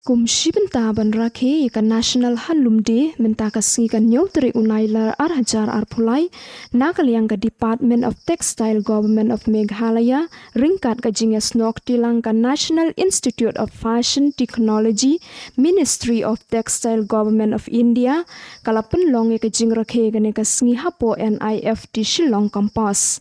Kum shibenta ban Rakhe ka National Handloom Day menta ka singi ka nyautri unailar arhajar arpulai nakaliang ka Department of Textile Government of Meghalaya ringkat ka jingas nok tilang ka National Institute of Fashion Technology Ministry of Textile Government of India kalapan long ka jing Rakhe ka ne ka singi hapo NIFT Shillong campus.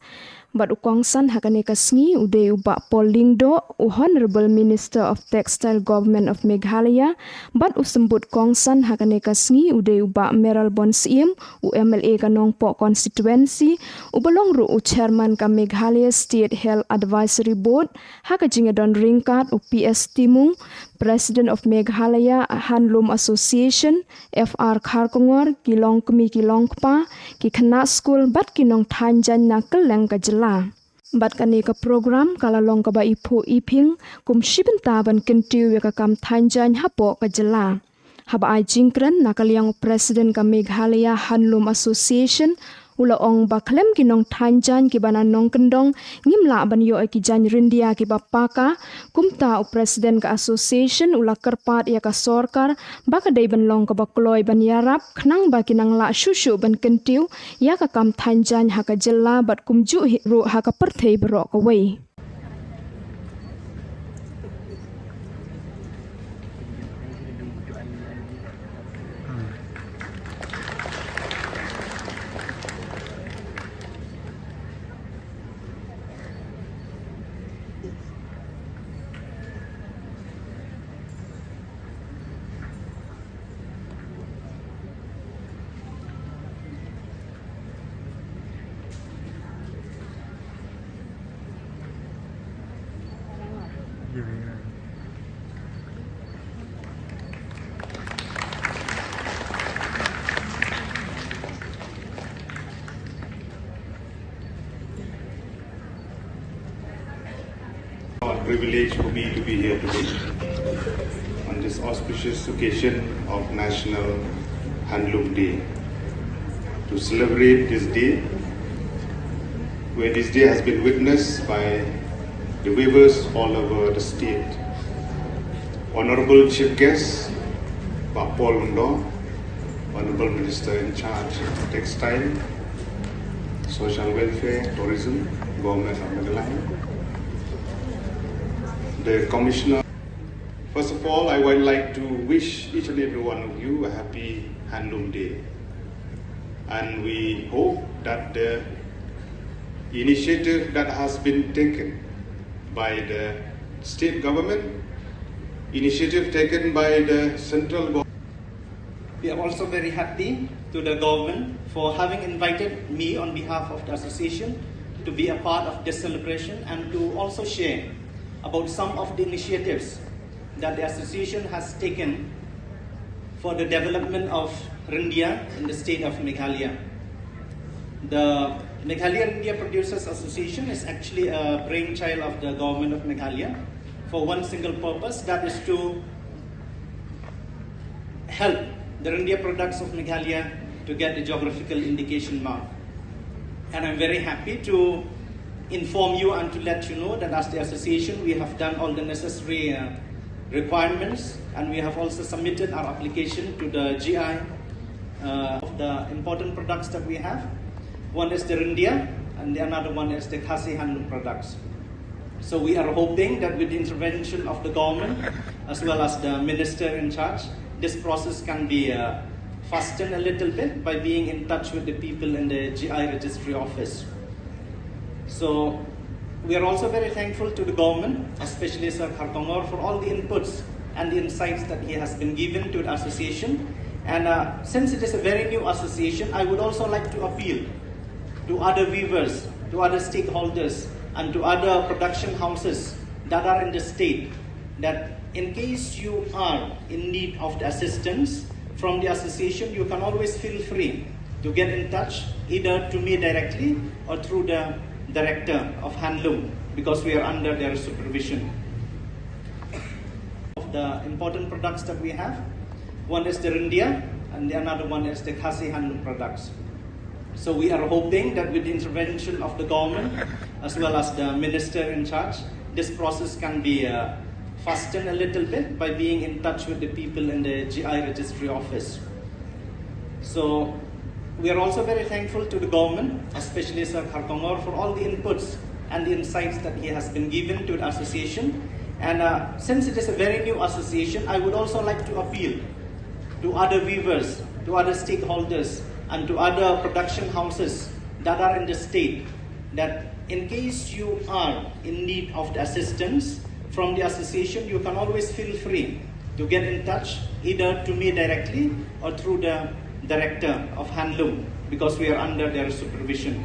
But ukongsan hakane kasngi ude uba Polingdo Honorable Minister of Textile Government of Meghalaya but usembut kongsan hakane kasngi ude uba Meral Bonsim UMLA ka Nongpo constituency ubalong ru chairman ka Meghalaya State Health Advisory Board hakajinga don ringkat PS Timung President of Meghalaya Handloom Association FR Kharkongor kilong kemi kilong pa ki khana school bat ki Nongthaiñ Jaiñ Hapoh ka Jylla bat kani ka program kala long ka ba ipo iping kum shibenta ban kentiu ka Nongthaiñ Jaiñ Hapoh ka Jylla haba ai jingkran nakaliang President ka Meghalaya Handloom Association ula ong baklem ki Nongthaiñ Jaiñ ki bana nong kendong ngimla ban yo ki Jaiñ rindia ki bapaka kumta u President ka Association ula kerpat ya ka sorkar baka dai ban long ka bakloi ban yarap khnang ba ki nang la shushu ban kentiu ya ka Nongthaiñ Jaiñ ha ka Jylla bat kumju ru ha ka perthei bro ka wei. Privilege for me to be here today on this auspicious occasion of National Handloom Day to celebrate this day, where this day has been witnessed by the weavers all over the state. Honorable Chief Guest, Paul Mundo, Honorable Minister in charge of Textile, Social Welfare, Tourism, Government of Meghalaya, the Commissioner. First of all, I would like to wish each and every one of you a happy Handloom Day. And we hope that the initiative that has been taken by the state government, initiative taken by the central government. We are also very happy to the government for having invited me on behalf of the association to be a part of this celebration and to also share about some of the initiatives that the association has taken for the development of Rindia in the state of Meghalaya. The Meghalaya Rindia Producers Association is actually a brainchild of the government of Meghalaya for one single purpose, that is to help the Rindia products of Meghalaya to get the geographical indication mark. And I'm very happy to inform you and to let you know that as the association we have done all the necessary requirements, and we have also submitted our application to the GI of the important products that we have. One is the Rindia and the another one is the Khasi handloom products. So we are hoping that with the intervention of the government as well as the minister in charge, this process can be fastened a little bit by being in touch with the people in the GI registry office. So we are also very thankful to the government, especially Sir Kharkongor, for all the inputs and the insights that he has been given to the association. And since it is a very new association, I would also like to appeal to other weavers, to other stakeholders, and to other production houses that are in the state, that in case you are in need of the assistance from the association, you can always feel free to get in touch either to me directly or through the Director of Handloom, because we are under their supervision. Of the important products that we have, one is the Rindia and the another one is the Khasi handloom products. So we are hoping that with the intervention of the government as well as the minister in charge, this process can be fasten a little bit by being in touch with the people in the GI registry office. So we are also very thankful to the government, especially Sir Kharkongor, for all the inputs and the insights that he has been given to the association. And since it is a very new association, I would also like to appeal to other weavers, to other stakeholders, and to other production houses that are in the state, that in case you are in need of the assistance from the association, you can always feel free to get in touch either to me directly or through the director of Handloom, because we are under their supervision.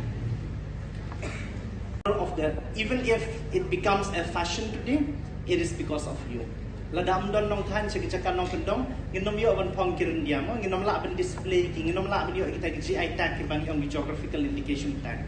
Even if it becomes a fashion today, it is because of you. Ladam don Nongthaiñ sekicakan nong kendong, nginom yo ban pong kirin dia mo, nginom la ban display ki, nginom la ban yo kita GI tag ki ban yung geographical indication tag.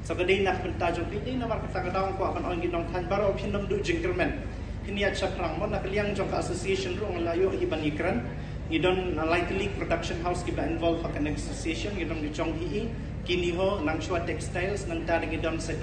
So kadai nak pentajok di na mar kata kadang ko akan on Nongthaiñ baro pinom du jingkermen. Ini at chakrang mo nakaliang jong ka association ro layo iban ikran. You don't likely production house ki ba involve akan association, you don't jong hi kini ho nang shwa textiles nang taring idon sa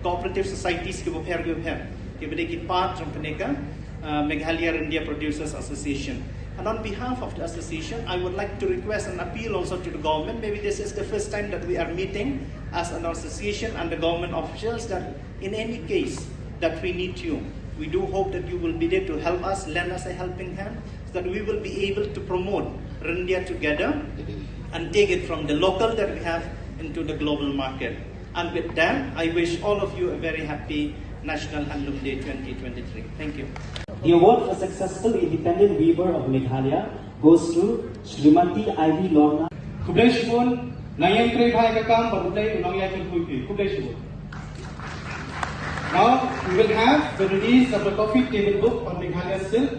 cooperative societies ki bo her ki bade ki part jong peneka Meghalaya India Producers Association. And on behalf of the association, I would like to request and appeal also to the government. Maybe this is the first time that we are meeting as an association and the government officials, that in any case that we need you, we do hope that you will be there to help us, lend us a helping hand, so that we will be able to promote India together and take it from the local that we have into the global market. And with that, I wish all of you a very happy National Handloom Day 2023. Thank you. The award for Successful Independent Weaver of Meghalaya goes to Srimati Ivy Lorna. Kublai Shibun, Nayang Kre Bhai Kakam, Barublai Unangyakin Kuipi. Kublai Shibun. Now we will have the release of the coffee table book on Meghalaya silk